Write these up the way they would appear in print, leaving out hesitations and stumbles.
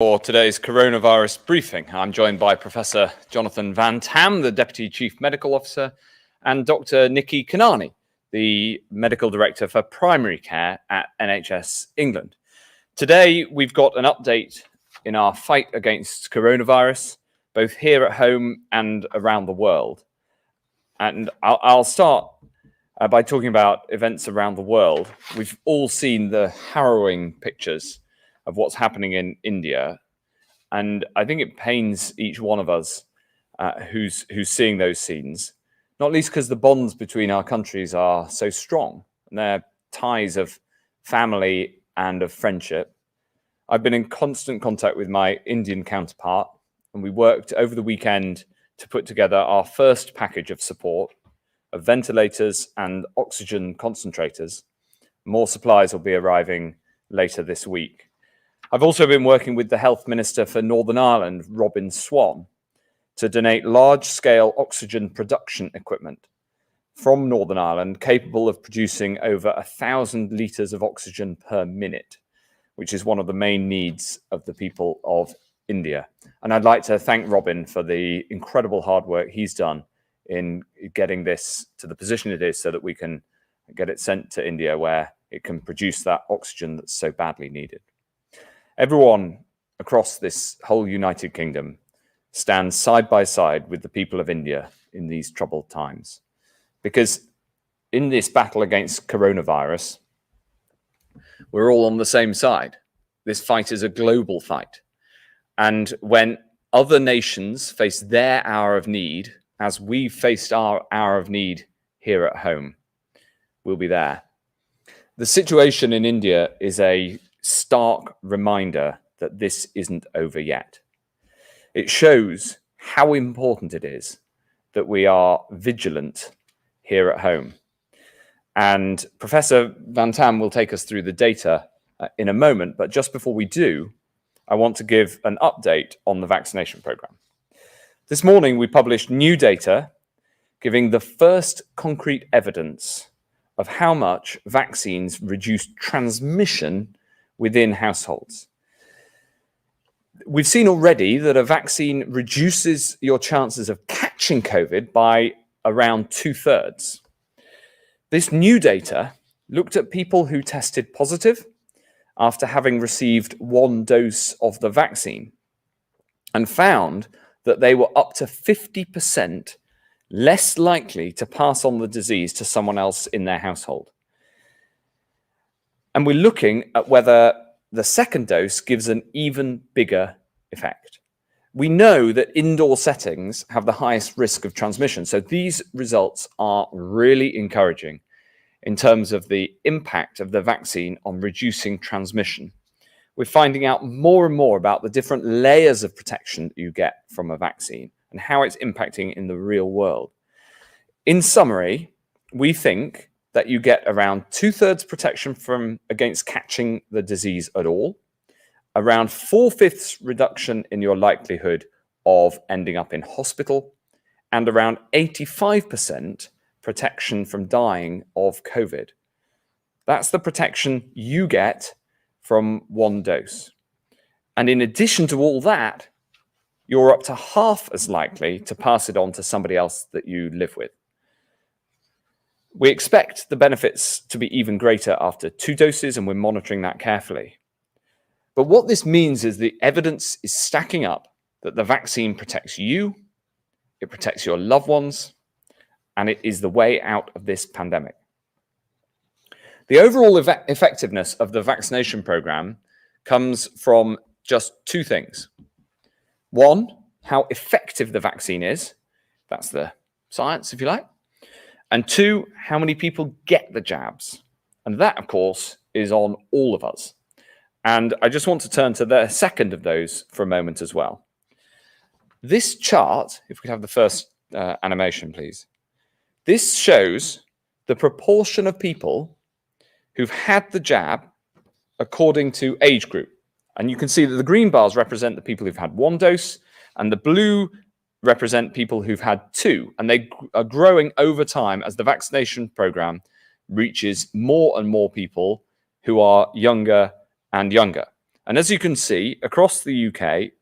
For today's coronavirus briefing, I'm joined by Professor Jonathan Van Tam, the Deputy Chief Medical Officer, and Dr. Nikki Kanani, the Medical Director for Primary Care at NHS England. Today, we've got an update in our fight against coronavirus, both here at home and around the world. And I'll start by talking about events around the world. We've all seen the harrowing pictures of what's happening in India. And I think it pains each one of us who's seeing those scenes, not least because the bonds between our countries are so strong, and they're ties of family and of friendship. I've been in constant contact with my Indian counterpart, and we worked over the weekend to put together our first package of support of ventilators and oxygen concentrators. More supplies will be arriving later this week. I've also been working with the Health Minister for Northern Ireland, Robin Swan, to donate large-scale oxygen production equipment from Northern Ireland capable of producing over 1,000 litres of oxygen per minute, which is one of the main needs of the people of India. And I'd like to thank Robin for the incredible hard work he's done in getting this to the position it is so that we can get it sent to India where it can produce that oxygen that's so badly needed. Everyone across this whole United Kingdom stands side by side with the people of India in these troubled times. Because in this battle against coronavirus, we're all on the same side. This fight is a global fight. And when other nations face their hour of need, as we've faced our hour of need here at home, we'll be there. The situation in India is a stark reminder that this isn't over yet. It shows how important it is that we are vigilant here at home. And Professor Van Tam will take us through the data in a moment, but just before we do, I want to give an update on the vaccination program. This morning, we published new data giving the first concrete evidence of how much vaccines reduce transmission within households. We've seen already that a vaccine reduces your chances of catching COVID by around 2/3. This new data looked at people who tested positive after having received one dose of the vaccine and found that they were up to 50% less likely to pass on the disease to someone else in their household. And we're looking at whether the second dose gives an even bigger effect. We know that indoor settings have the highest risk of transmission, so these results are really encouraging in terms of the impact of the vaccine on reducing transmission. We're finding out more and more about the different layers of protection you get from a vaccine and how it's impacting in the real world. In summary, we think that you get around 2/3 protection against catching the disease at all, around 4/5 reduction in your likelihood of ending up in hospital, and around 85% protection from dying of COVID. That's the protection you get from one dose. And in addition to all that, you're up to half as likely to pass it on to somebody else that you live with. We expect the benefits to be even greater after 2 doses, and we're monitoring that carefully. But what this means is the evidence is stacking up that the vaccine protects you, it protects your loved ones, and it is the way out of this pandemic. The overall effectiveness of the vaccination program comes from just 2 things. One, how effective the vaccine is. That's the science, if you like. And 2, how many people get the jabs. And that, of course, is on all of us. And I just want to turn to the second of those for a moment as well. This chart, if we could have the first animation, please. This shows the proportion of people who've had the jab according to age group. And you can see that the green bars represent the people who've had 1 dose, and the blue represent people who've had 2, and they are growing over time as the vaccination program reaches more and more people who are younger and younger. And as you can see, across the UK,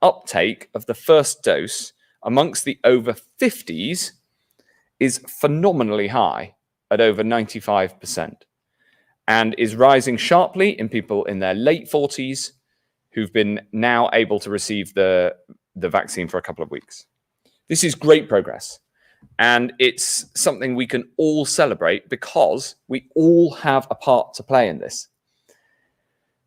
uptake of the first dose amongst the over 50s is phenomenally high at over 95%, and is rising sharply in people in their late 40s who've been now able to receive the vaccine for a couple of weeks. This is great progress, and it's something we can all celebrate because we all have a part to play in this.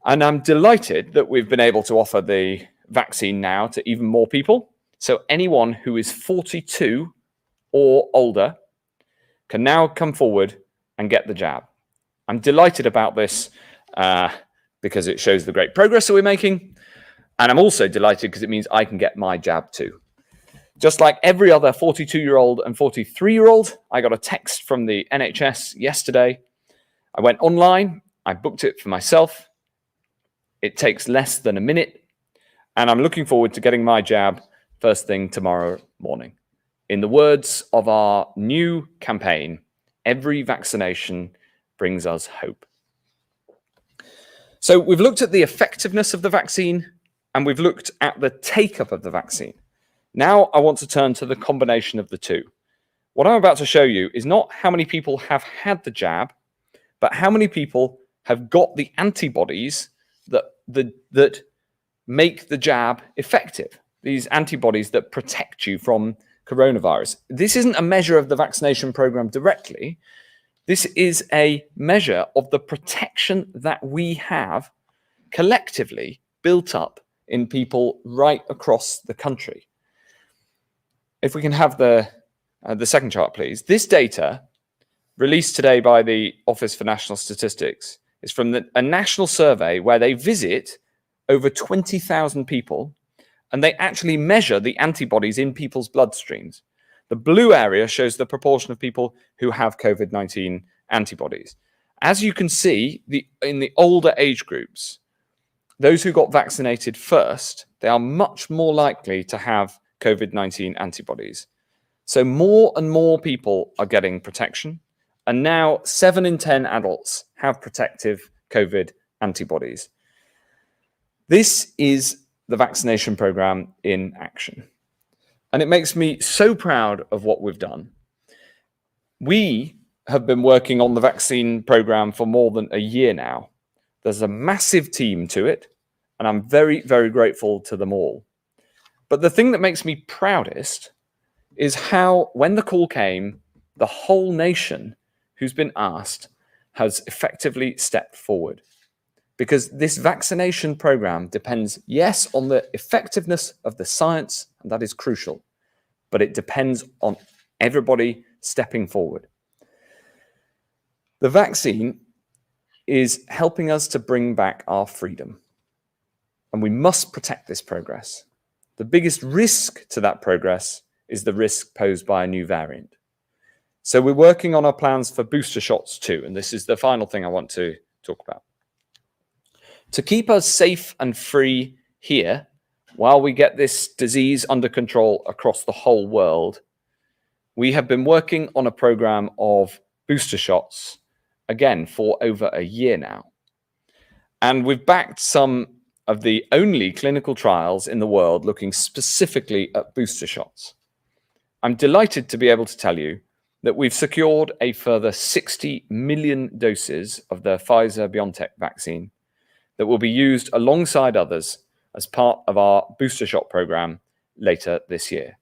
And I'm delighted that we've been able to offer the vaccine now to even more people. So anyone who is 42 or older can now come forward and get the jab. I'm delighted about this because it shows the great progress that we're making. And I'm also delighted because it means I can get my jab too. Just like every other 42-year-old and 43-year-old, I got a text from the NHS yesterday. I went online, I booked it for myself. It takes less than a minute, and I'm looking forward to getting my jab first thing tomorrow morning. In the words of our new campaign, every vaccination brings us hope. So we've looked at the effectiveness of the vaccine, and we've looked at the take-up of the vaccine. Now I want to turn to the combination of the two. What I'm about to show you is not how many people have had the jab, but how many people have got the antibodies that make the jab effective. These antibodies that protect you from coronavirus. This isn't a measure of the vaccination program directly. This is a measure of the protection that we have collectively built up in people right across the country. If we can have the second chart, please. This data, released today by the Office for National Statistics, is from a national survey where they visit over 20,000 people, and they actually measure the antibodies in people's bloodstreams. The blue area shows the proportion of people who have COVID-19 antibodies. As you can see, in the older age groups, those who got vaccinated first, they are much more likely to have COVID-19 antibodies. So more and more people are getting protection, and now 7 in 10 adults have protective COVID antibodies. This is the vaccination program in action. And it makes me so proud of what we've done. We have been working on the vaccine program for more than a year now. There's a massive team to it, and I'm very, very grateful to them all. But the thing that makes me proudest is how, when the call came, the whole nation who's been asked has effectively stepped forward. Because this vaccination program depends, yes, on the effectiveness of the science, and that is crucial, but it depends on everybody stepping forward. The vaccine is helping us to bring back our freedom, and we must protect this progress. The biggest risk to that progress is the risk posed by a new variant. So we're working on our plans for booster shots too, and this is the final thing I want to talk about. To keep us safe and free here, while we get this disease under control across the whole world, we have been working on a program of booster shots, again, for over a year now. And we've backed some of the only clinical trials in the world looking specifically at booster shots. I'm delighted to be able to tell you that we've secured a further 60 million doses of the Pfizer-BioNTech vaccine that will be used alongside others as part of our booster shot program later this year.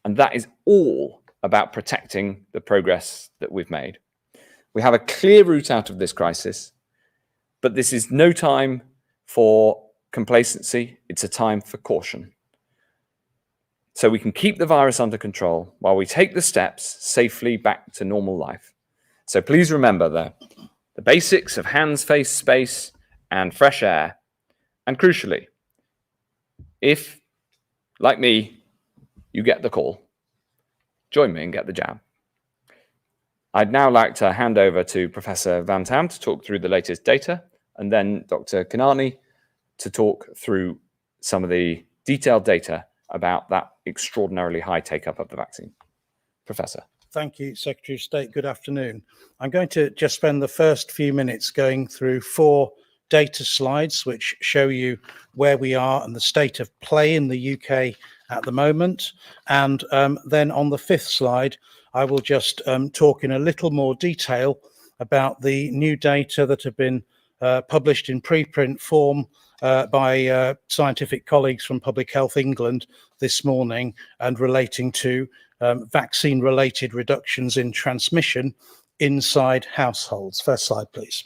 And that is all about protecting the progress that we've made. We have a clear route out of this crisis, but this is no time for complacency. It's a time for caution. So we can keep the virus under control while we take the steps safely back to normal life. So please remember the basics of hands, face, space, and fresh air. And crucially, if, like me, you get the call, join me and get the jab. I'd now like to hand over to Professor Van Tam to talk through the latest data, and then Dr. Kanani to talk through some of the detailed data about that extraordinarily high take-up of the vaccine. Professor. Thank you, Secretary of State. Good afternoon. I'm going to just spend the first few minutes going through 4 data slides which show you where we are and the state of play in the UK at the moment. And then on the fifth slide, I will just talk in a little more detail about the new data that have been published in preprint form by scientific colleagues from Public Health England this morning, and relating to vaccine-related reductions in transmission inside households. First slide, please.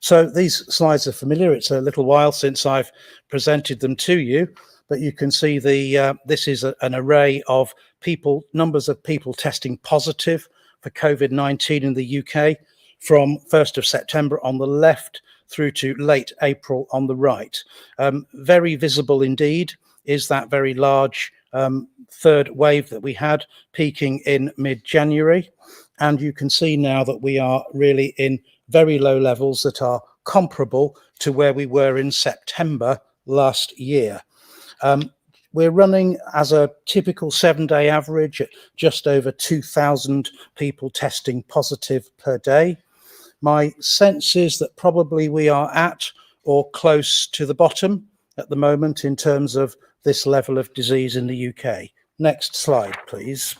So these slides are familiar. It's a little while since I've presented them to you, but you can see this is an array of numbers of people testing positive for COVID-19 in the UK from 1st of September on the left through to late April on the right. Very visible indeed is that very large third wave that we had, peaking in mid-January. And you can see now that we are really in very low levels that are comparable to where we were in September last year. We're running as a typical 7-day average at just over 2,000 people testing positive per day. My sense is that probably we are at or close to the bottom at the moment in terms of this level of disease in the UK. Next slide, please.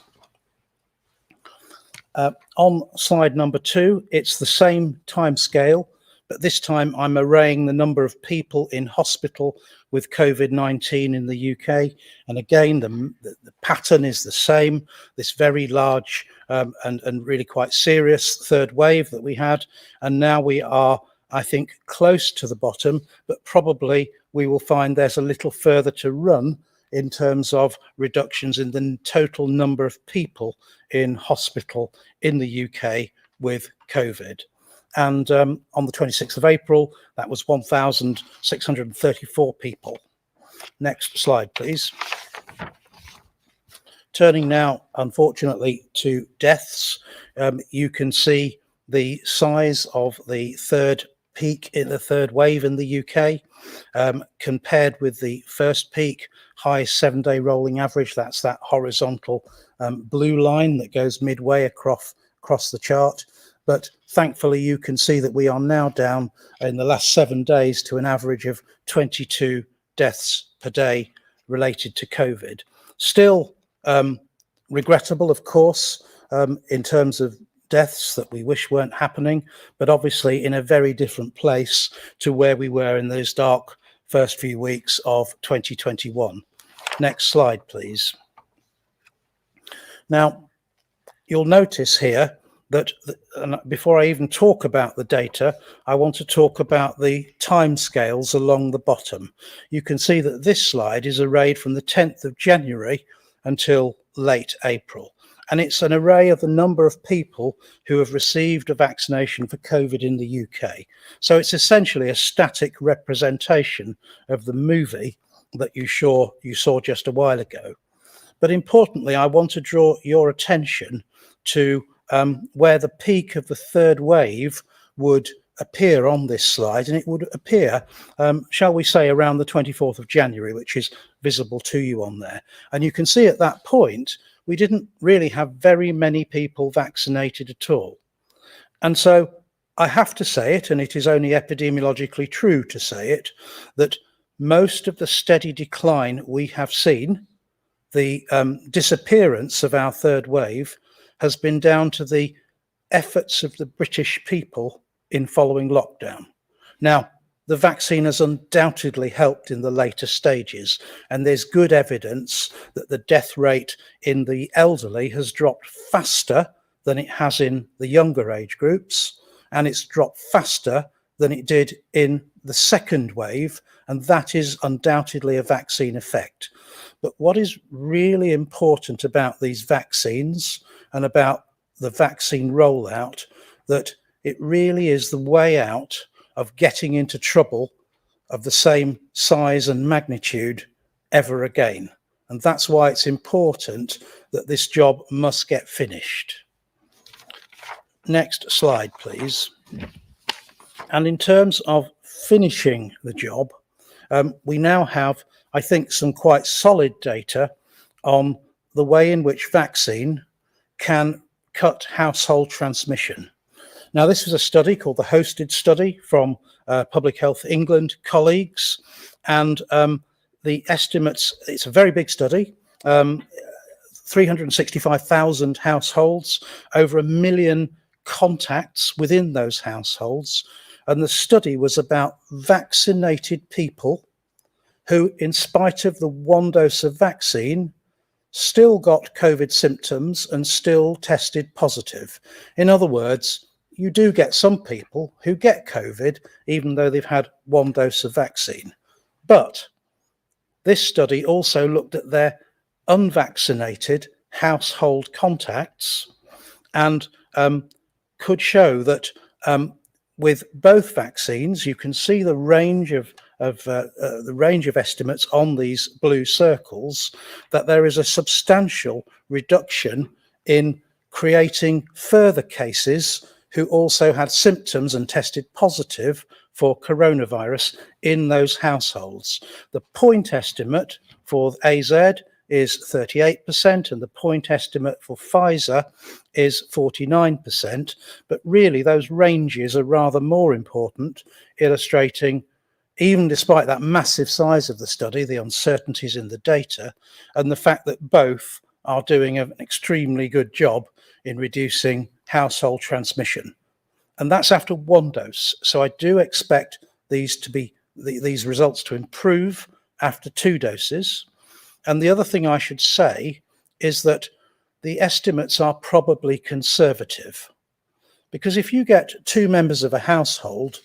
On slide number 2, it's the same time scale, but this time I'm arraying the number of people in hospital with COVID-19 in the UK. And again, the pattern is the same, this very large and really quite serious third wave that we had. And now we are, I think, close to the bottom, but probably we will find there's a little further to run in terms of reductions in the total number of people in hospital in the UK with COVID. And on the 26th of April, that was 1,634 people. Next slide, please. Turning now, unfortunately, to deaths, you can see the size of the third peak in the third wave in the UK compared with the first peak, high 7-day rolling average. That's that horizontal blue line that goes midway across the chart. But thankfully, you can see that we are now down in the last 7 days to an average of 22 deaths per day related to COVID. Still regrettable, of course, in terms of deaths that we wish weren't happening, but obviously in a very different place to where we were in those dark first few weeks of 2021. Next slide, please. Now, you'll notice here that before I even talk about the data, I want to talk about the timescales along the bottom. You can see that this slide is arrayed from the 10th of January until late April. And it's an array of the number of people who have received a vaccination for COVID in the UK. So it's essentially a static representation of the movie that you saw just a while ago. But importantly, I want to draw your attention to where the peak of the third wave would appear on this slide, and it would appear, shall we say, around the 24th of January, which is visible to you on there. And you can see at that point, we didn't really have very many people vaccinated at all. And so I have to say it, and it is only epidemiologically true to say it, that most of the steady decline we have seen, the disappearance of our third wave, has been down to the efforts of the British people in following lockdown. Now, the vaccine has undoubtedly helped in the later stages, and there's good evidence that the death rate in the elderly has dropped faster than it has in the younger age groups, and it's dropped faster than it did in the second wave, and that is undoubtedly a vaccine effect. But what is really important about these vaccines and about the vaccine rollout, that it really is the way out of getting into trouble of the same size and magnitude ever again. And that's why it's important that this job must get finished. Next slide, please. And in terms of finishing the job, we now have, I think, some quite solid data on the way in which vaccine can cut household transmission. Now, this was a study called the Hosted study from Public Health England colleagues, and the estimates, it's a very big study, 365,000 households, over 1 million contacts within those households. And the study was about vaccinated people who, in spite of the one dose of vaccine, still got COVID symptoms and still tested positive. In other words, you do get some people who get COVID even though they've had one dose of vaccine. But this study also looked at their unvaccinated household contacts and could show that with both vaccines, you can see the range of estimates on these blue circles, that there is a substantial reduction in creating further cases who also had symptoms and tested positive for coronavirus in those households. The point estimate for AZ is 38%, and the point estimate for Pfizer is 49%. But really, those ranges are rather more important, illustrating, even despite that massive size of the study, the uncertainties in the data, and the fact that both are doing an extremely good job in reducing household transmission. And that's after one dose. So I do expect these results to improve after 2 doses. And the other thing I should say is that the estimates are probably conservative, because if you get 2 members of a household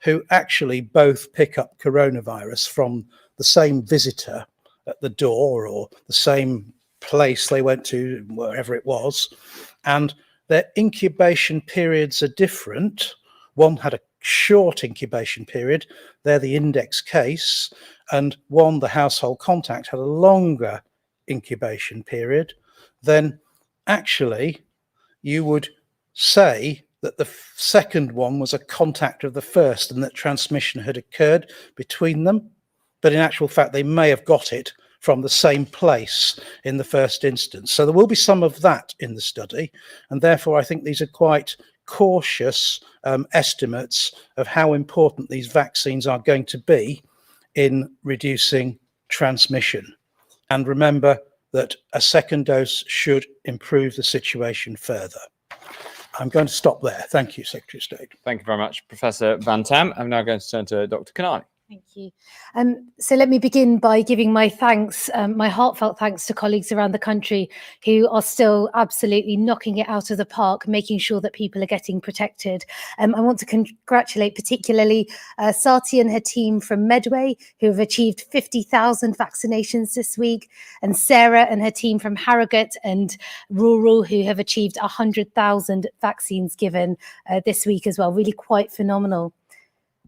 who actually both pick up coronavirus from the same visitor at the door or the same place they went to, wherever it was, and their incubation periods are different. One had a short incubation period, they're the index case, and one, the household contact, had a longer incubation period, then actually you would say that the second one was a contact of the first and that transmission had occurred between them. But in actual fact, they may have got it from the same place in the first instance. So there will be some of that in the study. And therefore, I think these are quite cautious estimates of how important these vaccines are going to be in reducing transmission. And remember that a second dose should improve the situation further. I'm going to stop there. Thank you, Secretary of State. Thank you very much, Professor Van Tam. I'm now going to turn to Dr. Kanani. Thank you. So let me begin by giving my thanks, my heartfelt thanks to colleagues around the country who are still absolutely knocking it out of the park, making sure that people are getting protected. I want to congratulate particularly Sati and her team from Medway, who have achieved 50,000 vaccinations this week, and Sarah and her team from Harrogate and Rural, who have achieved 100,000 vaccines given this week as well. Really quite phenomenal.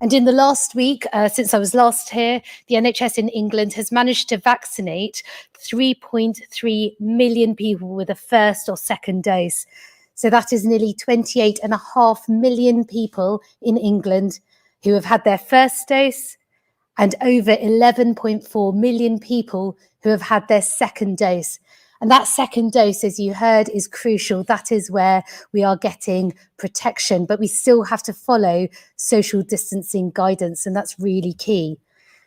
And in the last week, since I was last here, the NHS in England has managed to vaccinate 3.3 million people with a first or second dose. So that is nearly 28.5 million people in England who have had their first dose, and over 11.4 million people who have had their second dose. And that second dose, as you heard, is crucial. That is where we are getting protection, but we still have to follow social distancing guidance, and that's really key.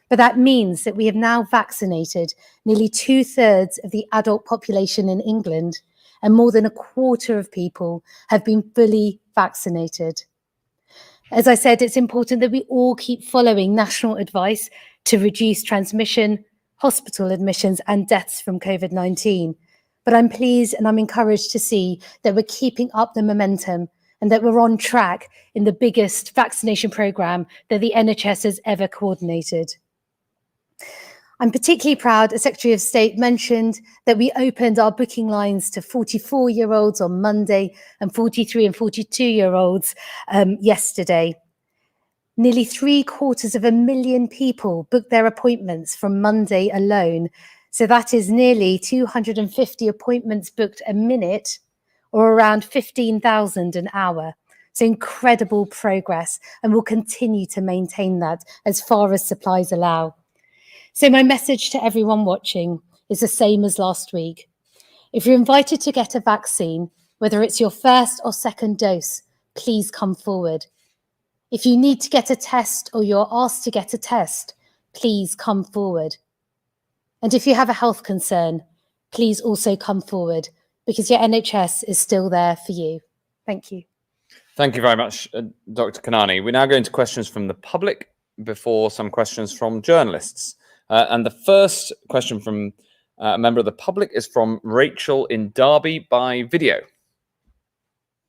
But that means that we have now vaccinated nearly 2/3 of the adult population in England, and more than a quarter of people have been fully vaccinated. As I said, it's important that we all keep following national advice to reduce transmission, hospital admissions and deaths from COVID-19. But I'm pleased and I'm encouraged to see that we're keeping up the momentum and that we're on track in the biggest vaccination programme that the NHS has ever coordinated. I'm particularly proud, as Secretary of State mentioned, that we opened our booking lines to 44-year-olds on Monday and 43 and 42-year-olds yesterday. Nearly 750,000 people booked their appointments from Monday alone. So that is nearly 250 appointments booked a minute, or around 15,000 an hour. So incredible progress, and we'll continue to maintain that as far as supplies allow. So my message to everyone watching is the same as last week. If you're invited to get a vaccine, whether it's your first or second dose, please come forward. If you need to get a test or you're asked to get a test, please come forward. And if you have a health concern, please also come forward, because your NHS is still there for you. Thank you. Thank you very much, Dr. Kanani. We're now going to questions from the public before some questions from journalists. And the first question from a member of the public is from Rachel in Derby by video.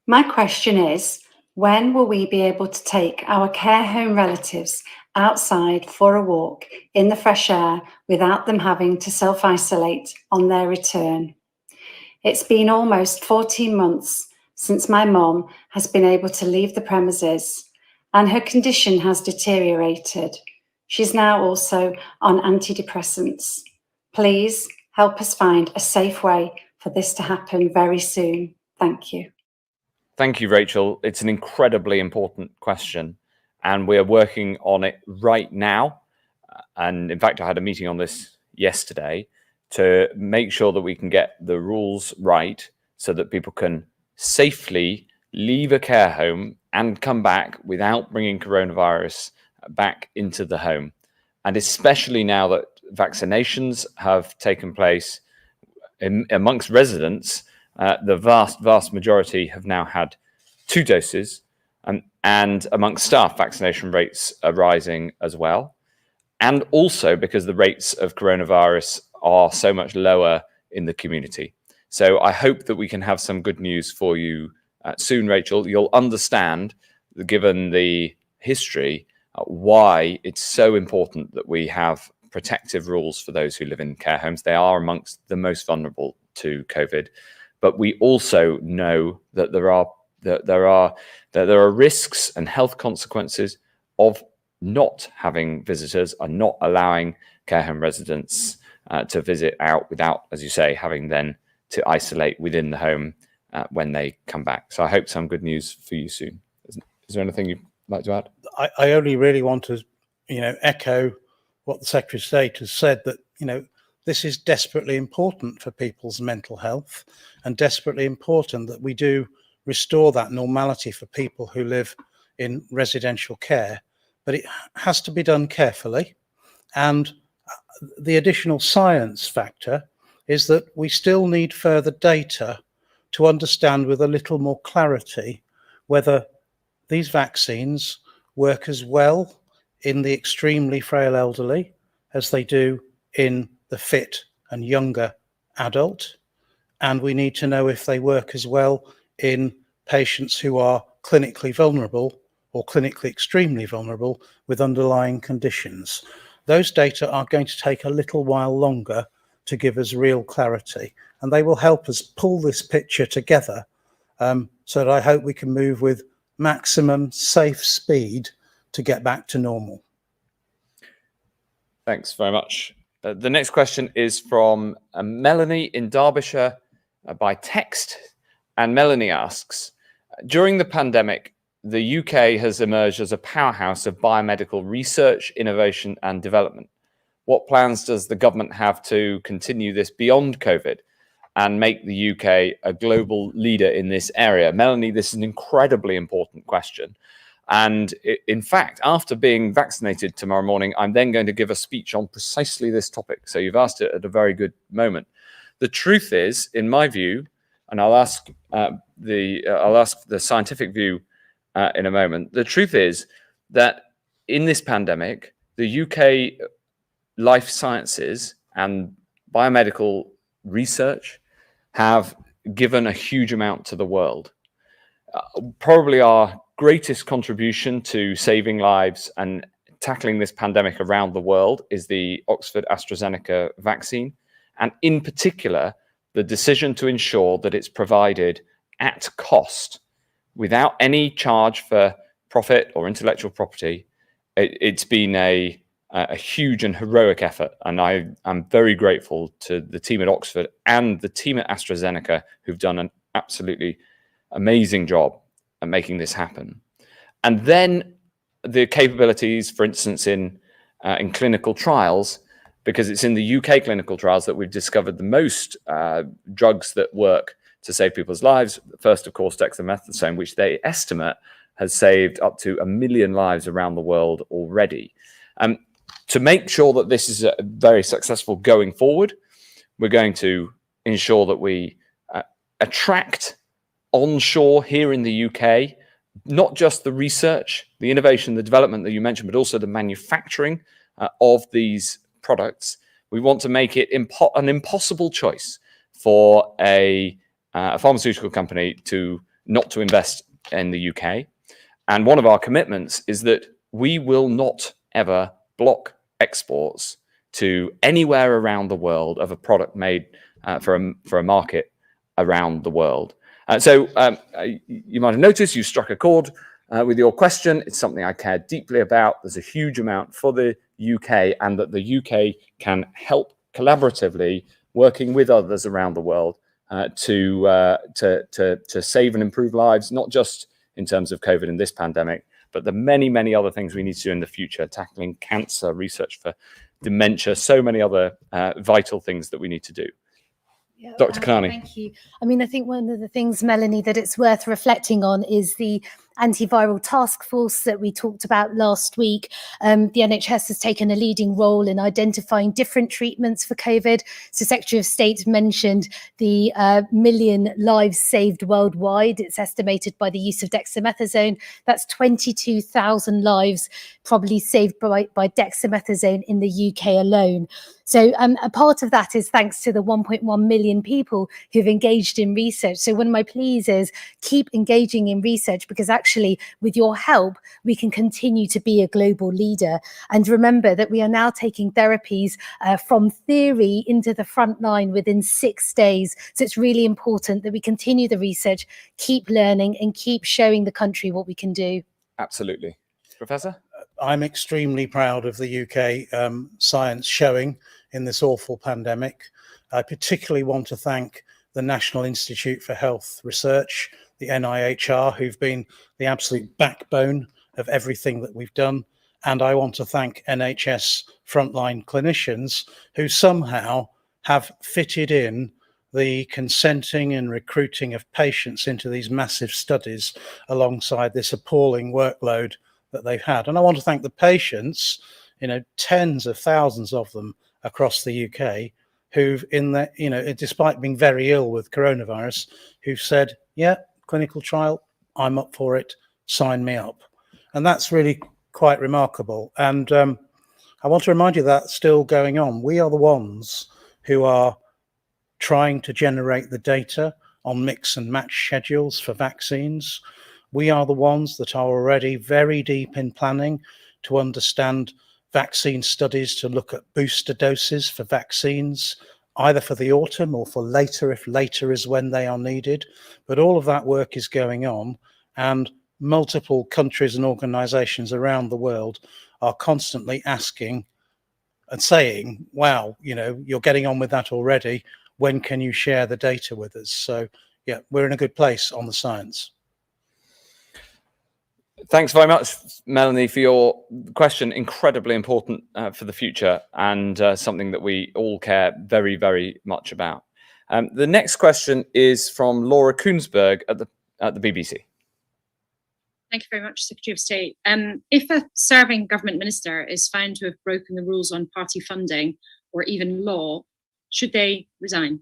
My question is, when will we be able to take our care home relatives outside for a walk in the fresh air without them having to self-isolate on their return? It's been almost 14 months since my mum has been able to leave the premises, and her condition has deteriorated. She's now also on antidepressants. Please help us find a safe way for this to happen very soon. Thank you. Thank you, Rachel. It's an incredibly important question, and we're working on it right now. And in fact, I had a meeting on this yesterday to make sure that we can get the rules right so that people can safely leave a care home and come back without bringing coronavirus back into the home. And especially now that vaccinations have taken place amongst residents, the vast majority have now had 2 doses, and amongst staff, vaccination rates are rising as well. And also because the rates of coronavirus are so much lower in the community. So I hope that we can have some good news for you soon, Rachel. You'll understand, given the history, why it's so important that we have protective rules for those who live in care homes. They are amongst the most vulnerable to COVID. But we also know that there are risks and health consequences of not having visitors and not allowing care home residents to visit out without, as you say, having then to isolate within the home when they come back. So I hope some good news for you soon. Is there anything you'd like to add? I only really want to, echo what the Secretary of State has said, that, this is desperately important for people's mental health, and desperately important that we do restore that normality for people who live in residential care. But it has to be done carefully. And the additional science factor is that we still need further data to understand with a little more clarity whether these vaccines work as well in the extremely frail elderly as they do in the fit and younger adult. And we need to know if they work as well in patients who are clinically vulnerable or clinically extremely vulnerable with underlying conditions. Those data are going to take a little while longer to give us real clarity, and they will help us pull this picture together so that I hope we can move with maximum safe speed to get back to normal. Thanks very much. The next question is from Melanie in Derbyshire by text. And Melanie asks, during the pandemic, the UK has emerged as a powerhouse of biomedical research, innovation and development. What plans does the government have to continue this beyond COVID and make the UK a global leader in this area? Melanie, this is an incredibly important question. And in fact, after being vaccinated tomorrow morning, I'm then going to give a speech on precisely this topic. So you've asked it at a very good moment. The truth is, in my view, and I'll ask the scientific view in a moment. The truth is that in this pandemic, the UK life sciences and biomedical research have given a huge amount to the world. Probably our greatest contribution to saving lives and tackling this pandemic around the world is the Oxford AstraZeneca vaccine, and in particular, the decision to ensure that it's provided at cost without any charge for profit or intellectual property. It's been a huge and heroic effort, and I'm very grateful to the team at Oxford and the team at AstraZeneca who've done an absolutely amazing job at making this happen. And then the capabilities, for instance, in clinical trials, because it's in the UK clinical trials that we've discovered the most drugs that work to save people's lives. First, of course, dexamethasone, which they estimate has saved up to 1 million lives around the world already. To make sure that this is very successful going forward, we're going to ensure that we attract onshore here in the UK, not just the research, the innovation, the development that you mentioned, but also the manufacturing of these products. We want to make it an impossible choice for a pharmaceutical company not to invest in the UK. And one of our commitments is that we will not ever block exports to anywhere around the world of a product made for a market around the world. So you might have noticed you struck a chord with your question. It's something I care deeply about. There's a huge amount for the UK, and that the UK can help collaboratively, working with others around the world to save and improve lives, not just in terms of COVID and this pandemic, but the many, many other things we need to do in the future, tackling cancer, research for dementia, so many other vital things that we need to do. Yeah, Dr. Kanani. Thank you. I mean, I think one of the things, Melanie, that it's worth reflecting on is the antiviral task force that we talked about last week. The NHS has taken a leading role in identifying different treatments for COVID. So Secretary of State mentioned the 1 million lives saved worldwide. It's estimated by the use of dexamethasone. That's 22,000 lives probably saved by dexamethasone in the UK alone. So a part of that is thanks to the 1.1 million people who've engaged in research. So one of my pleas is keep engaging in research, because actually with your help, we can continue to be a global leader. And remember that we are now taking therapies from theory into the front line within 6 days. So it's really important that we continue the research, keep learning, and keep showing the country what we can do. Absolutely. Professor? I'm extremely proud of the UK science showing in this awful pandemic. I particularly want to thank the National Institute for Health Research, the NIHR, who've been the absolute backbone of everything that we've done. And I want to thank NHS frontline clinicians who somehow have fitted in the consenting and recruiting of patients into these massive studies alongside this appalling workload that they've had. And I want to thank the patients, tens of thousands of them across the UK, who've despite being very ill with coronavirus, who've said, yeah, clinical trial, I'm up for it, sign me up. And that's really quite remarkable. And I want to remind you that's still going on. We are the ones who are trying to generate the data on mix and match schedules for vaccines. We are the ones that are already very deep in planning to understand vaccine studies to look at booster doses for vaccines, either for the autumn or for later, if later is when they are needed. But all of that work is going on, and multiple countries and organizations around the world are constantly asking and saying, wow, you're getting on with that already. When can you share the data with us? So yeah, we're in a good place on the science. Thanks very much, Melanie, for your question. Incredibly important for the future, and something that we all care very, very much about. The next question is from Laura Koonsberg at the BBC. Thank you very much, Secretary of State. If a serving government minister is found to have broken the rules on party funding or even law, should they resign?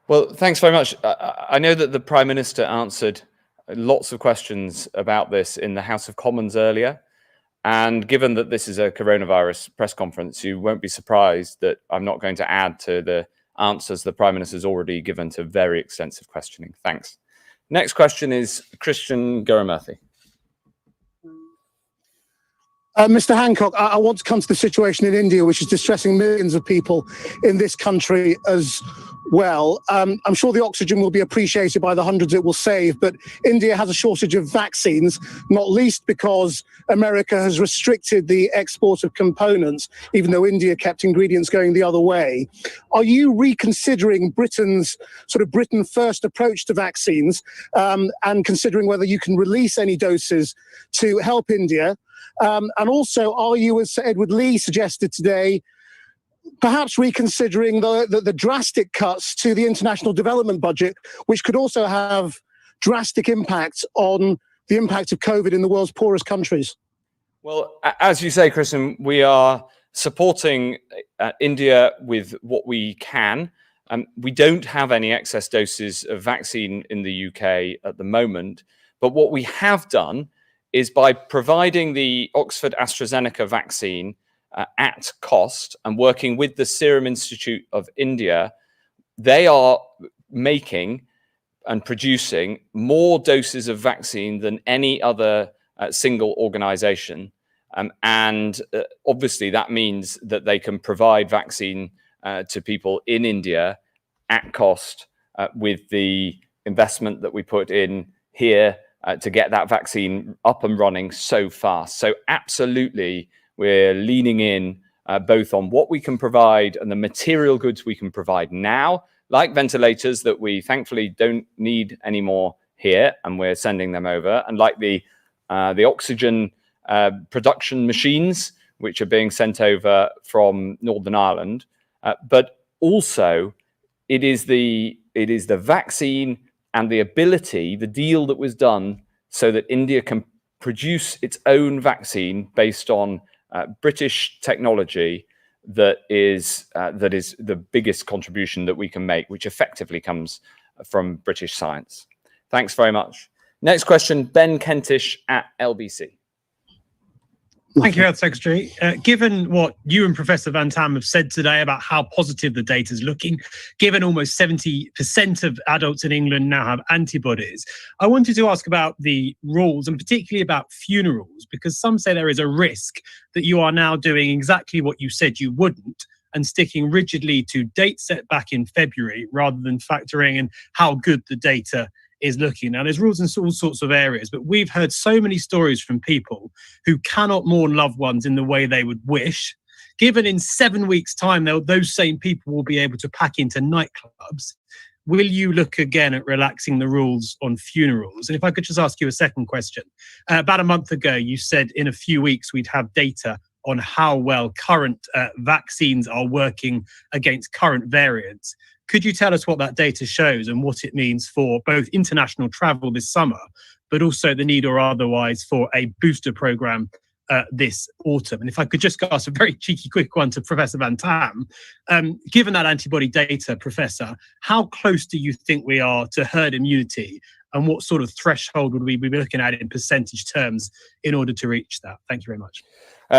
Well, thanks very much. I know that the Prime Minister answered lots of questions about this in the House of Commons earlier. And given that this is a coronavirus press conference, you won't be surprised that I'm not going to add to the answers the Prime Minister's already given to very extensive questioning. Thanks. Next question is Christian Gurumurthy. Mr. Hancock, I want to come to the situation in India, which is distressing millions of people in this country as well. I'm sure the oxygen will be appreciated by the hundreds it will save, but India has a shortage of vaccines, not least because America has restricted the export of components, even though India kept ingredients going the other way. Are you reconsidering Britain's Britain first approach to vaccines and considering whether you can release any doses to help India? And also, are you, as Sir Edward Lee suggested today, perhaps reconsidering the drastic cuts to the international development budget, which could also have drastic impacts on the impact of COVID in the world's poorest countries? Well, as you say, Christian, we are supporting India with what we can. We don't have any excess doses of vaccine in the UK at the moment, but what we have done is by providing the Oxford AstraZeneca vaccine at cost and working with the Serum Institute of India, they are making and producing more doses of vaccine than any other single organization. And obviously that means that they can provide vaccine to people in India at cost with the investment that we put in here to get that vaccine up and running so fast. So absolutely, we're leaning in both on what we can provide and the material goods we can provide now, like ventilators that we thankfully don't need anymore here, and we're sending them over, and like the oxygen production machines, which are being sent over from Northern Ireland. But also, it is the vaccine and the ability, the deal that was done so that India can produce its own vaccine based on British technology that is the biggest contribution that we can make, which effectively comes from British science. Thanks very much. Next question, Ben Kentish at LBC. Thank you, Health Secretary. Given what you and Professor Van Tam have said today about how positive the data is looking, given almost 70% of adults in England now have antibodies, I wanted to ask about the rules and particularly about funerals, because some say there is a risk that you are now doing exactly what you said you wouldn't and sticking rigidly to dates set back in February rather than factoring in how good the data is looking. Now, there's rules in all sorts of areas, but we've heard so many stories from people who cannot mourn loved ones in the way they would wish. Given in 7 weeks' time, those same people will be able to pack into nightclubs, will you look again at relaxing the rules on funerals? And if I could just ask you a second question. About a month ago, you said in a few weeks we'd have data on how well current vaccines are working against current variants. Could you tell us what that data shows and what it means for both international travel this summer, but also the need or otherwise for a booster program this autumn? And if I could just ask a very cheeky quick one to Professor Van Tam, given that antibody data, Professor, how close do you think we are to herd immunity, and what sort of threshold would we be looking at in percentage terms in order to reach that? Thank you very much.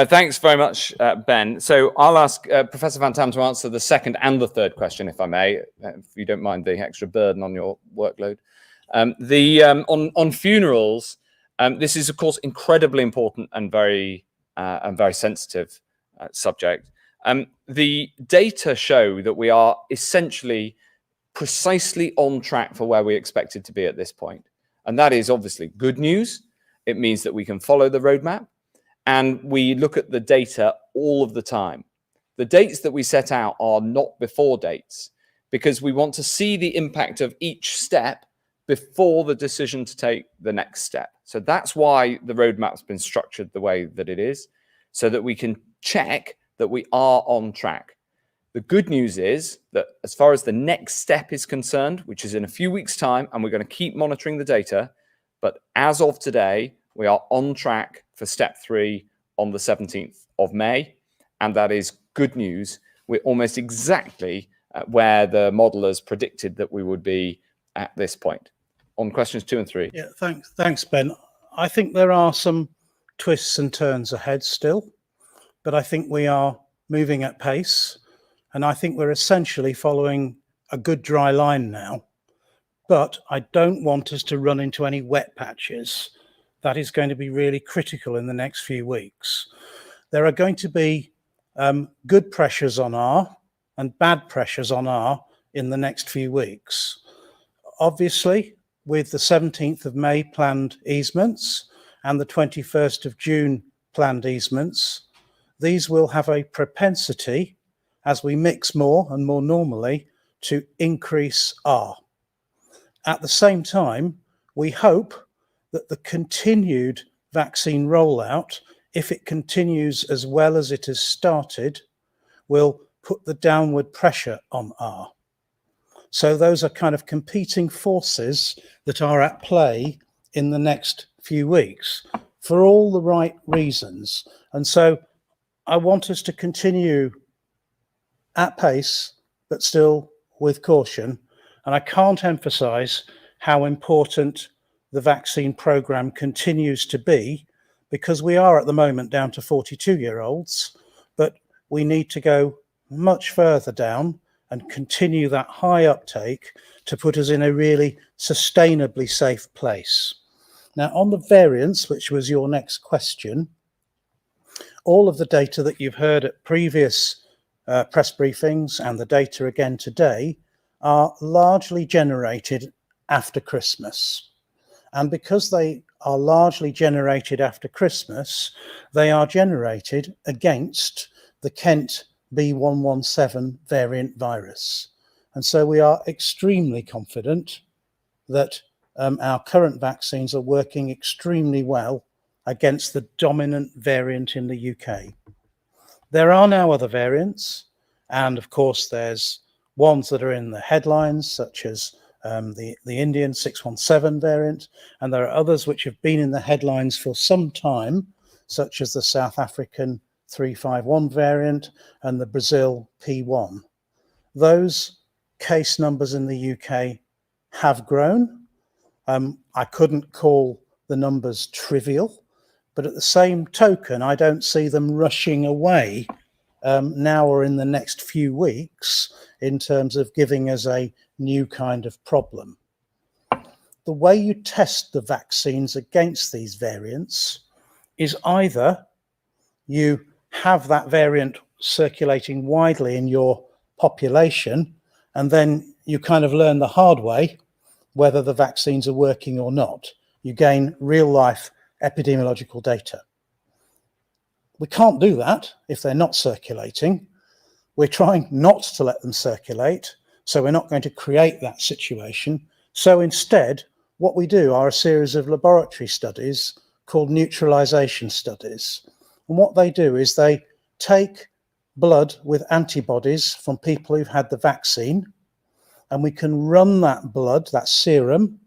Thanks very much, Ben. So I'll ask Professor Van Tam to answer the second and the third question, if I may, if you don't mind the extra burden on your workload. On funerals, this is, of course, incredibly important and very sensitive subject. The data show that we are essentially precisely on track for where we expected to be at this point. And that is obviously good news. It means that we can follow the roadmap. And we look at the data all of the time. The dates that we set out are not before dates because we want to see the impact of each step before the decision to take the next step. So that's why the roadmap's been structured the way that it is, so that we can check that we are on track. The good news is that as far as the next step is concerned, which is in a few weeks' time, and we're going to keep monitoring the data, but as of today, we are on track for step 3 on the 17th of May, and that is good news. We're almost exactly where the modelers predicted that we would be at this point. On questions 2 and 3. Yeah, thanks, Ben. I think there are some twists and turns ahead still, but I think we are moving at pace, and I think we're essentially following a good dry line now. But I don't want us to run into any wet patches. That is going to be really critical in the next few weeks. There are going to be good pressures on R and bad pressures on R in the next few weeks. Obviously, with the 17th of May planned easements and the 21st of June planned easements, these will have a propensity, as we mix more and more normally, to increase R. At the same time, we hope that the continued vaccine rollout, if it continues as well as it has started, will put the downward pressure on R. So those are kind of competing forces that are at play in the next few weeks for all the right reasons. And so I want us to continue at pace, but still with caution. And I can't emphasize how important the vaccine program continues to be, because we are at the moment down to 42-year-olds, but we need to go much further down and continue that high uptake to put us in a really sustainably safe place. Now, on the variants, which was your next question, all of the data that you've heard at previous press briefings and the data again today are largely generated after Christmas. And because they are largely generated after Christmas, they are generated against the Kent B117 variant virus. And so we are extremely confident that our current vaccines are working extremely well against the dominant variant in the UK. There are now other variants, and of course there's ones that are in the headlines, such as the Indian 617 variant, and there are others which have been in the headlines for some time, such as the South African 351 variant and the Brazil P1. Those case numbers in the UK have grown. I couldn't call the numbers trivial, but at the same token, I don't see them rushing away now or in the next few weeks in terms of giving us a new kind of problem. The way you test the vaccines against these variants is either you have that variant circulating widely in your population, and then you kind of learn the hard way whether the vaccines are working or not. You gain real life epidemiological data. We can't do that if they're not circulating. We're trying not to let them circulate, so we're not going to create that situation. So instead, what we do are a series of laboratory studies called neutralization studies. And what they do is they take blood with antibodies from people who've had the vaccine, and we can run that blood, that serum,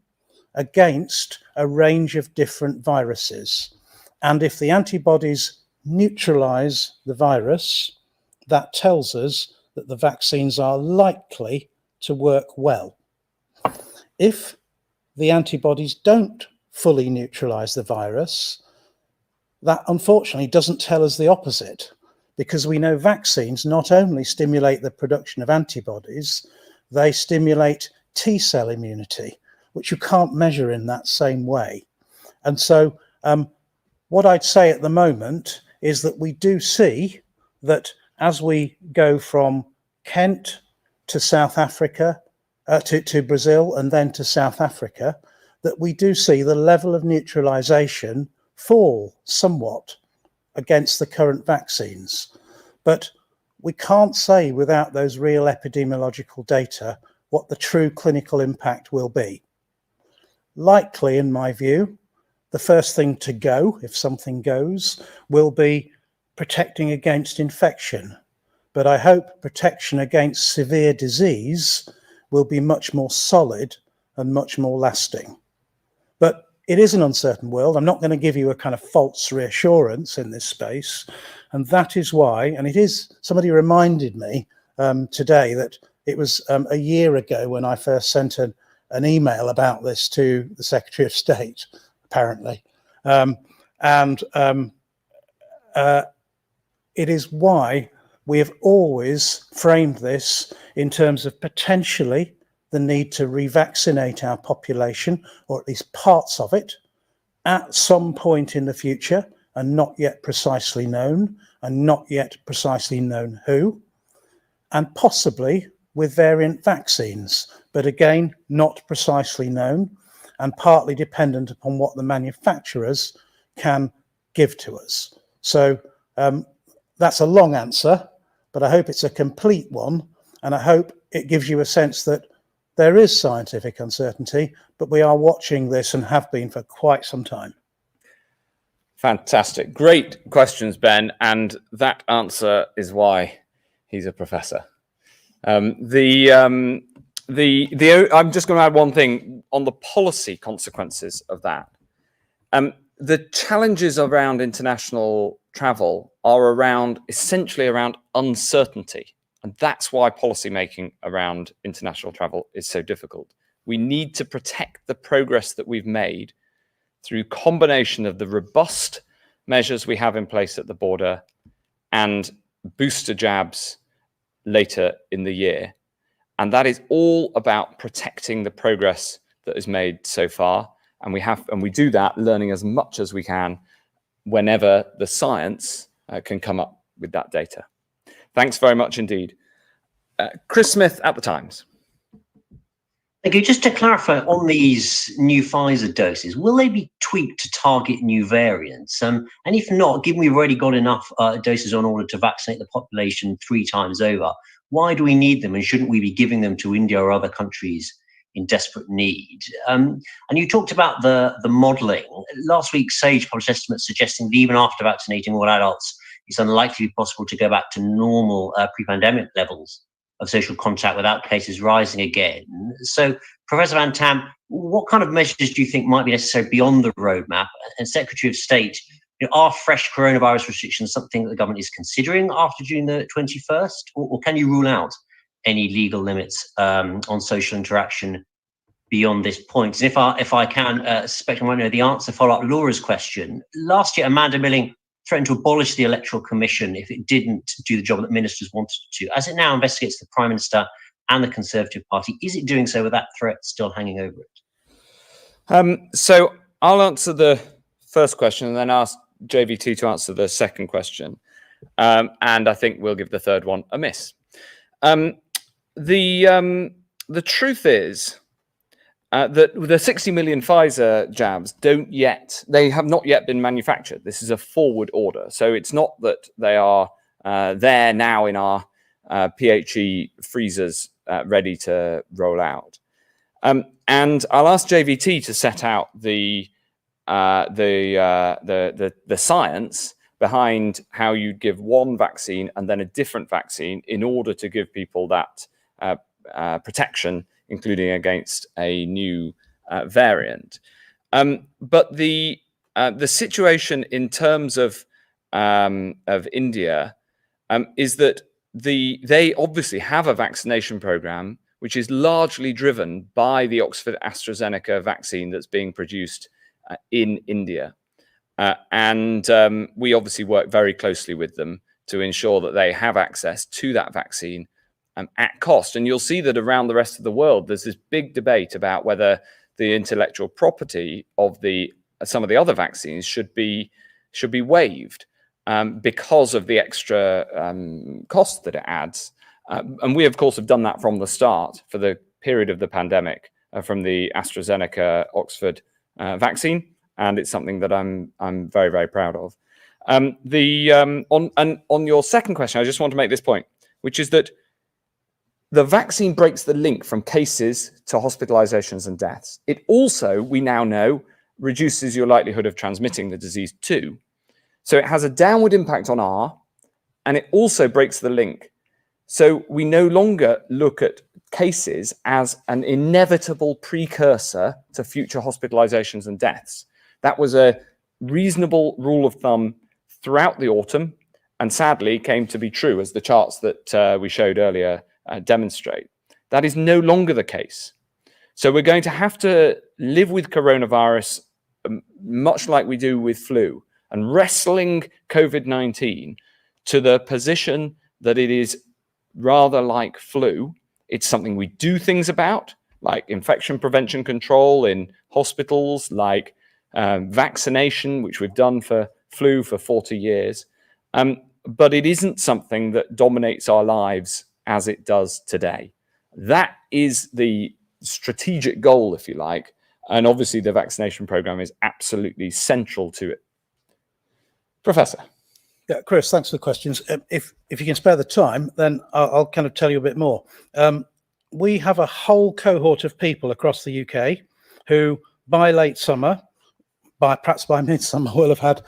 against a range of different viruses. And if the antibodies neutralize the virus, that tells us that the vaccines are likely to work well. If the antibodies don't fully neutralize the virus, that unfortunately doesn't tell us the opposite, because we know vaccines not only stimulate the production of antibodies, they stimulate T-cell immunity, which you can't measure in that same way. And so what I'd say at the moment is that we do see that as we go from Kent to South Africa, to Brazil and then to South Africa, that we do see the level of neutralization fall somewhat against the current vaccines. But we can't say without those real epidemiological data what the true clinical impact will be. Likely, in my view, the first thing to go, if something goes, will be protecting against infection. But I hope protection against severe disease will be much more solid and much more lasting. But it is an uncertain world. I'm not going to give you a kind of false reassurance in this space. And that is why, and it is, somebody reminded me today that it was a year ago when I first sent an email about this to the Secretary of State, apparently. It is why we have always framed this in terms of potentially the need to revaccinate our population, or at least parts of it, at some point in the future, and not yet precisely known, and not yet precisely known who, and possibly with variant vaccines, but again, not precisely known, and partly dependent upon what the manufacturers can give to us. So that's a long answer, but I hope it's a complete one, and I hope it gives you a sense that there is scientific uncertainty, but we are watching this and have been for quite some time. Fantastic. Great questions, Ben. And that answer is why he's a professor. I'm just going to add one thing on the policy consequences of that. The challenges around international travel are essentially around uncertainty. And that's why policymaking around international travel is so difficult. We need to protect the progress that we've made through combination of the robust measures we have in place at the border and booster jabs later in the year. And that is all about protecting the progress that is made so far. And we do that learning as much as we can whenever the science can come up with that data. Thanks very much indeed. Chris Smith at the Times. Thank you. Just to clarify on these new Pfizer doses, will they be tweaked to target new variants? And if not, given we've already got enough doses on order to vaccinate the population 3 times over, why do we need them? And shouldn't we be giving them to India or other countries in desperate need? And you talked about the modelling. Last week, SAGE published estimates suggesting that even after vaccinating all adults, it's unlikely to be possible to go back to normal pre-pandemic levels of social contact without cases rising again. So, Professor Van Tam, what kind of measures do you think might be necessary beyond the roadmap? And Secretary of State, are fresh coronavirus restrictions something that the government is considering after June the 21st? Or can you rule out any legal limits on social interaction beyond this point? And if I can, suspect I might know the answer, follow up Laura's question. Last year, Amanda Milling threatened to abolish the Electoral Commission if it didn't do the job that ministers wanted it to. As it now investigates the Prime Minister and the Conservative Party, is it doing so with that threat still hanging over it? So I'll answer the first question and then ask JVT to answer the second question. And I think we'll give the third one a miss. The truth is that the 60 million Pfizer jabs they have not yet been manufactured. This is a forward order. So it's not that they are there now in our PHE freezers ready to roll out. And I'll ask JVT to set out the science behind how you give one vaccine and then a different vaccine in order to give people that protection, including against a new variant. But the situation in terms of India is that they obviously have a vaccination program which is largely driven by the Oxford AstraZeneca vaccine that's being produced in India. And we obviously work very closely with them to ensure that they have access to that vaccine at cost. And you'll see that around the rest of the world, there's this big debate about whether the intellectual property of some of the other vaccines should be waived because of the extra cost that it adds. And we, of course, have done that from the start for the period of the pandemic from the AstraZeneca Oxford vaccine, and it's something that I'm very, very proud of. On your second question, I just want to make this point, which is that the vaccine breaks the link from cases to hospitalizations and deaths. It also, we now know, reduces your likelihood of transmitting the disease too. So it has a downward impact on R, and it also breaks the link. So we no longer look at cases as an inevitable precursor to future hospitalizations and deaths. That was a reasonable rule of thumb throughout the autumn, and sadly came to be true, as the charts that we showed earlier demonstrate. That is no longer the case. So we're going to have to live with coronavirus much like we do with flu, and wrestling COVID-19 to the position that it is rather like flu. It's something we do things about, like infection prevention control in hospitals, like vaccination, which we've done for flu for 40 years. But it isn't something that dominates our lives as it does today. That is the strategic goal, if you like. And obviously the vaccination program is absolutely central to it. Professor. Yeah, Chris, thanks for the questions. If you can spare the time, then I'll kind of tell you a bit more. We have a whole cohort of people across the UK who by late summer, perhaps by midsummer, will have had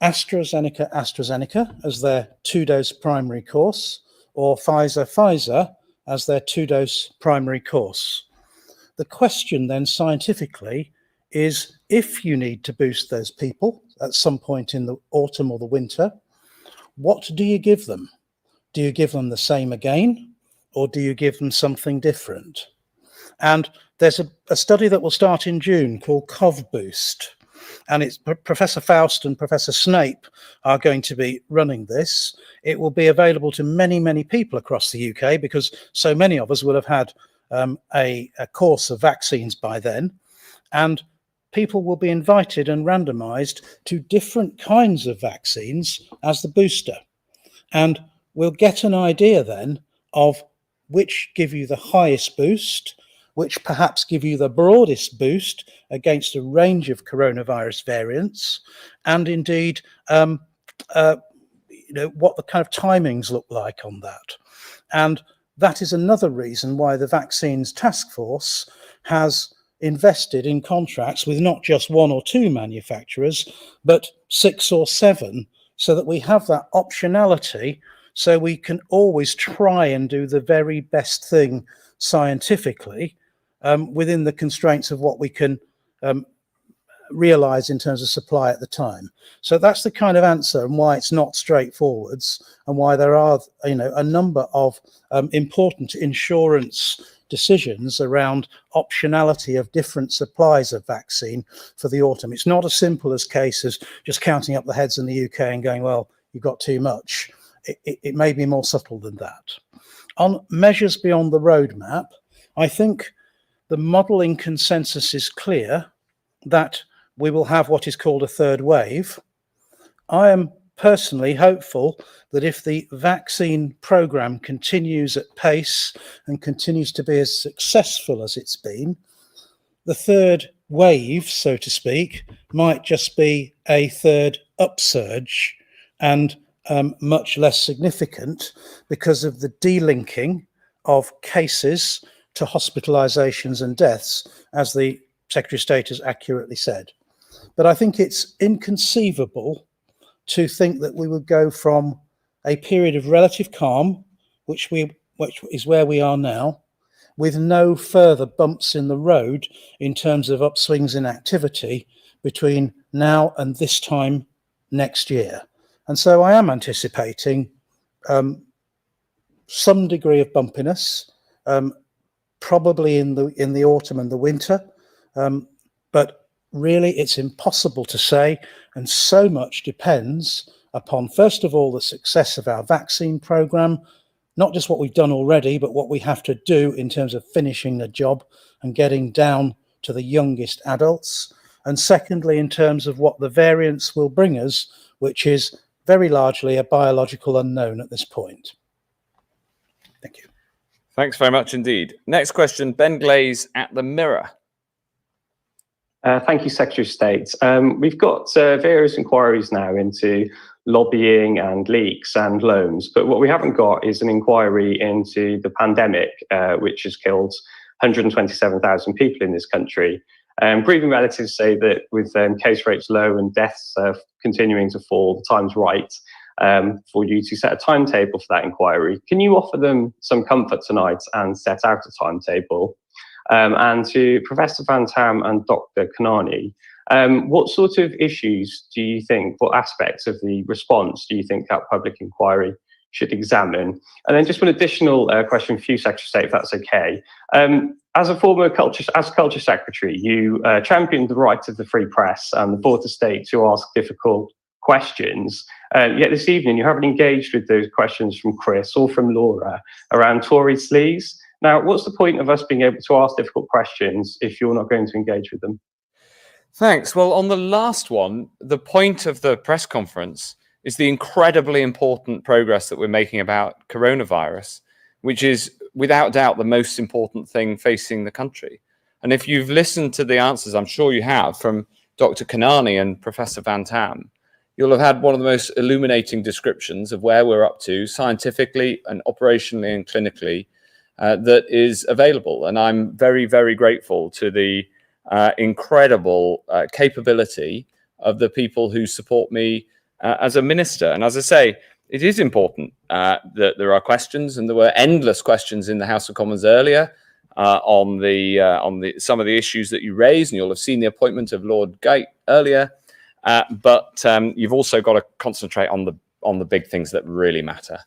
AstraZeneca as their 2-dose primary course, or Pfizer as their 2-dose primary course. The question then scientifically is if you need to boost those people at some point in the autumn or the winter, what do you give them? Do you give them the same again, or do you give them something different? And there's a study that will start in June called Cov Boost. And it's Professor Faust and Professor Snape are going to be running this. It will be available to many, many people across the UK because so many of us will have had a course of vaccines by then. And people will be invited and randomized to different kinds of vaccines as the booster. And we'll get an idea then of which give you the highest boost, which perhaps give you the broadest boost against a range of coronavirus variants, and indeed, what the kind of timings look like on that. And that is another reason why the Vaccines Task Force has invested in contracts with not just 1 or 2 manufacturers, but 6 or 7, so that we have that optionality, so we can always try and do the very best thing scientifically within the constraints of what we can realize in terms of supply at the time. So that's the kind of answer, and why it's not straightforwards, and why there are a number of important insurance decisions around optionality of different supplies of vaccine for the autumn. It's not as simple as case as just counting up the heads in the UK and going, well, you've got too much. It may be more subtle than that. On measures beyond the roadmap, I think the modelling consensus is clear that we will have what is called a third wave. I am personally hopeful that if the vaccine programme continues at pace and continues to be as successful as it's been, the third wave, so to speak, might just be a third upsurge and much less significant because of the delinking of cases to hospitalizations and deaths, as the Secretary of State has accurately said. But I think it's inconceivable to think that we would go from a period of relative calm, which is where we are now, with no further bumps in the road in terms of upswings in activity between now and this time next year. And so I am anticipating some degree of bumpiness, probably in the autumn and the winter, but really it's impossible to say, and so much depends upon, first of all, the success of our vaccine programme, not just what we've done already, but what we have to do in terms of finishing the job and getting down to the youngest adults, and secondly, in terms of what the variants will bring us, which is very largely a biological unknown at this point. Thank you. Thanks very much indeed. Next question, Ben Glaze at the Mirror. Thank you, Secretary of State. We've got various inquiries now into lobbying and leaks and loans, but what we haven't got is an inquiry into the pandemic, which has killed 127,000 people in this country. Grieving relatives say that with case rates low and deaths continuing to fall, the time's right for you to set a timetable for that inquiry. Can you offer them some comfort tonight and set out a timetable? And to Professor Van Tam and Dr. Kanani, what sort of issues do you think, what aspects of the response do you think that public inquiry should examine? And then just one additional question for you, Secretary of State, if that's okay. As a former Culture Secretary, you championed the right of the free press and the fourth estate to ask difficult questions. Yet this evening, you haven't engaged with those questions from Chris or from Laura around Tory sleaze. Now, what's the point of us being able to ask difficult questions if you're not going to engage with them? Thanks. Well, on the last one, the point of the press conference is the incredibly important progress that we're making about coronavirus, which is without doubt the most important thing facing the country. And if you've listened to the answers, I'm sure you have, from Dr. Kanani and Professor Van Tam, you'll have had one of the most illuminating descriptions of where we're up to scientifically and operationally and clinically that is available. And I'm very, very grateful to the incredible capability of the people who support me as a minister. And as I say, it is important that there are questions, and there were endless questions in the House of Commons earlier. on some of the issues that you raised, and you'll have seen the appointment of Lord Gate earlier. But you've also got to concentrate on the big things that really matter.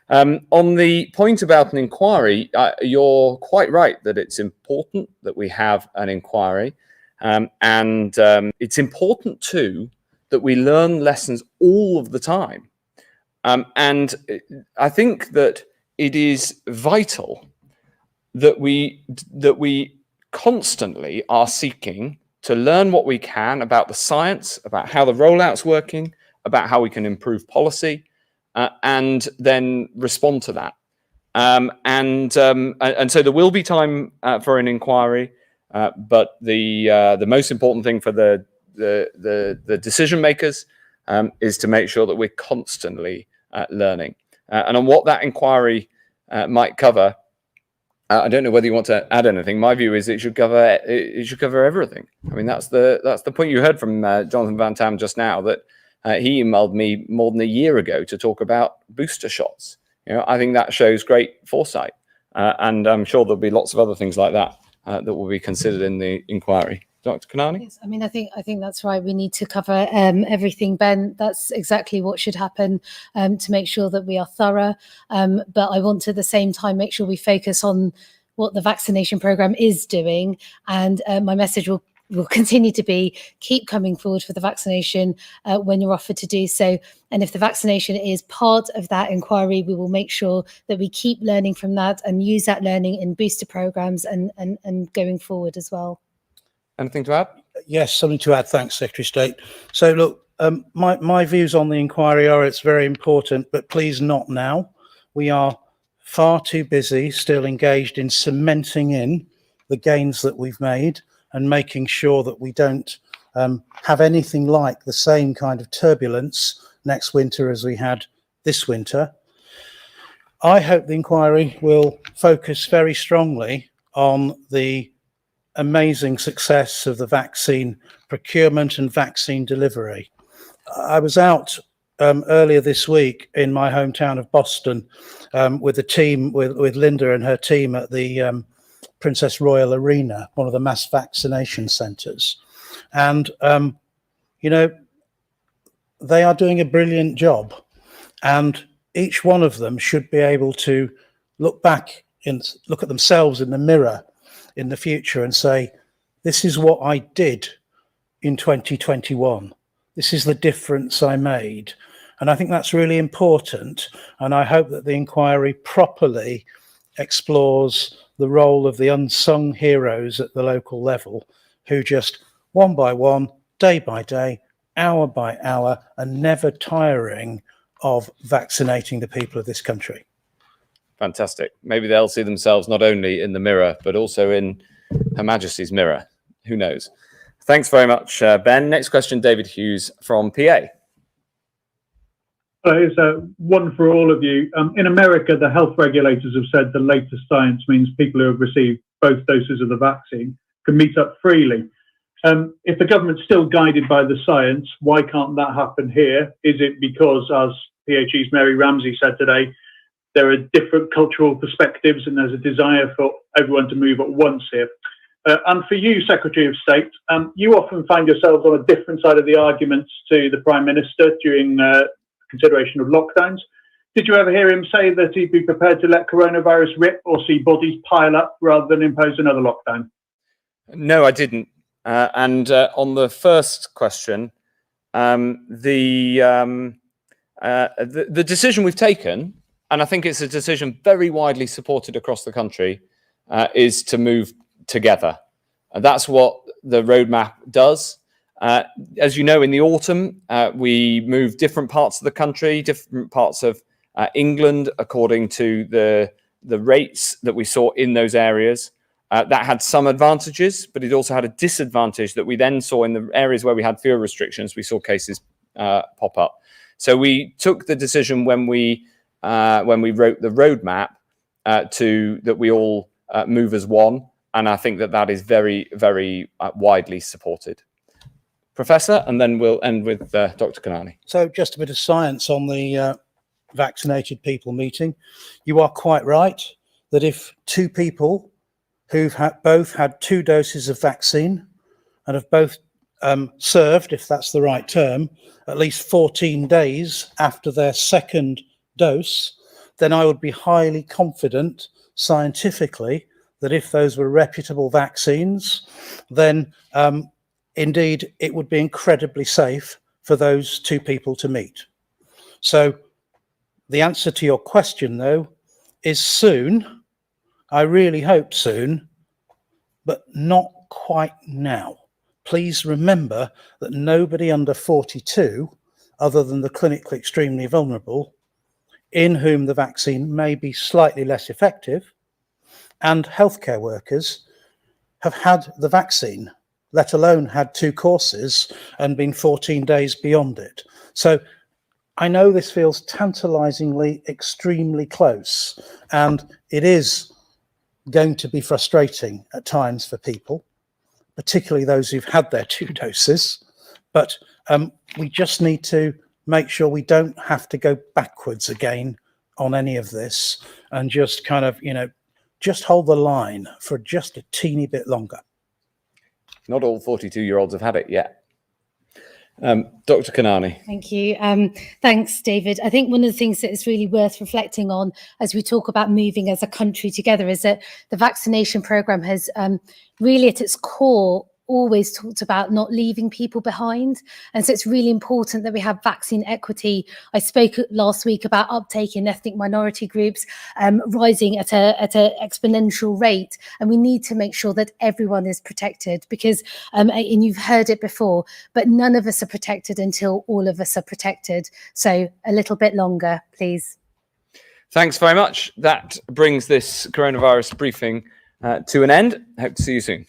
On the point about an inquiry, you're quite right that it's important that we have an inquiry, and it's important too that we learn lessons all of the time. And I think that it is vital that we constantly are seeking to learn what we can about the science, about how the rollout's working, about how we can improve policy, and then respond to that. And so there will be time for an inquiry, but the most important thing for the decision makers is to make sure that we're constantly learning. And on what that inquiry might cover, I don't know whether you want to add anything. My view is it should cover everything. I mean, that's the point you heard from Jonathan Van Tam just now, that he emailed me more than a year ago to talk about booster shots. I think that shows great foresight, and I'm sure there'll be lots of other things like that that will be considered in the inquiry. Dr. Kanani? Yes, I mean, I think that's right. We need to cover everything, Ben. That's exactly what should happen to make sure that we are thorough. But I want to, at the same time, make sure we focus on what the vaccination program is doing. And my message will continue to be, keep coming forward for the vaccination when you're offered to do so. And if the vaccination is part of that inquiry, we will make sure that we keep learning from that and use that learning in booster programs and going forward as well. Anything to add? Yes, something to add. Thanks, Secretary of State. So look, my views on the inquiry are it's very important, but please not now. We are far too busy still engaged in cementing in the gains that we've made and making sure that we don't have anything like the same kind of turbulence next winter as we had this winter. I hope the inquiry will focus very strongly on the amazing success of the vaccine procurement and vaccine delivery. I was out earlier this week in my hometown of Boston with a team, with Linda and her team at the Princess Royal Arena, one of the mass vaccination centres. And, they are doing a brilliant job. And each one of them should be able to look back and look at themselves in the mirror in the future and say, this is what I did in 2021. This is the difference I made. And I think that's really important. And I hope that the inquiry properly explores the role of the unsung heroes at the local level, who just one by one, day by day, hour by hour, are never tiring of vaccinating the people of this country. Fantastic. Maybe they'll see themselves not only in the mirror, but also in Her Majesty's mirror. Who knows? Thanks very much, Ben. Next question, David Hughes from PA. It's one for all of you. In America, the health regulators have said the latest science means people who have received both doses of the vaccine can meet up freely. If the government's still guided by the science, why can't that happen here? Is it because, as PHE's Mary Ramsey said today, there are different cultural perspectives and there's a desire for everyone to move at once here? And for you, Secretary of State, you often find yourselves on a different side of the arguments to the Prime Minister during consideration of lockdowns. Did you ever hear him say that he'd be prepared to let coronavirus rip or see bodies pile up rather than impose another lockdown? No, I didn't. And on the first question, the decision we've taken, and I think it's a decision very widely supported across the country, is to move together. And that's what the roadmap does. As you know, in the autumn, we moved different parts of the country, different parts of England, according to the rates that we saw in those areas. That had some advantages, but it also had a disadvantage that we then saw in the areas where we had fewer restrictions. We saw cases pop up. So we took the decision when we wrote the roadmap that we all move as one, and I think that is very, very widely supported. Professor, and then we'll end with Dr. Kanani. So just a bit of science on the vaccinated people meeting. You are quite right that if two people who've both had 2 doses of vaccine and have both served, if that's the right term, at least 14 days after their second dose, then I would be highly confident scientifically that if those were reputable vaccines, then indeed it would be incredibly safe for those 2 people to meet. So the answer to your question, though, is soon. I really hope soon, but not quite now. Please remember that nobody under 42, other than the clinically extremely vulnerable, in whom the vaccine may be slightly less effective, and healthcare workers have had the vaccine, let alone had 2 courses and been 14 days beyond it. So I know this feels tantalizingly extremely close, and it is going to be frustrating at times for people, particularly those who've had their 2 doses. But we just need to make sure we don't have to go backwards again on any of this, and just kind of, just hold the line for just a teeny bit longer. Not all 42-year-olds have had it yet. Dr. Kanani. Thank you. Thanks, David. I think one of the things that is really worth reflecting on as we talk about moving as a country together is that the vaccination programme has really at its core always talked about not leaving people behind. And so it's really important that we have vaccine equity. I spoke last week about uptake in ethnic minority groups rising at an exponential rate. And we need to make sure that everyone is protected because, and you've heard it before, but none of us are protected until all of us are protected. So a little bit longer, please. Thanks very much. That brings this coronavirus briefing to an end. Hope to see you soon.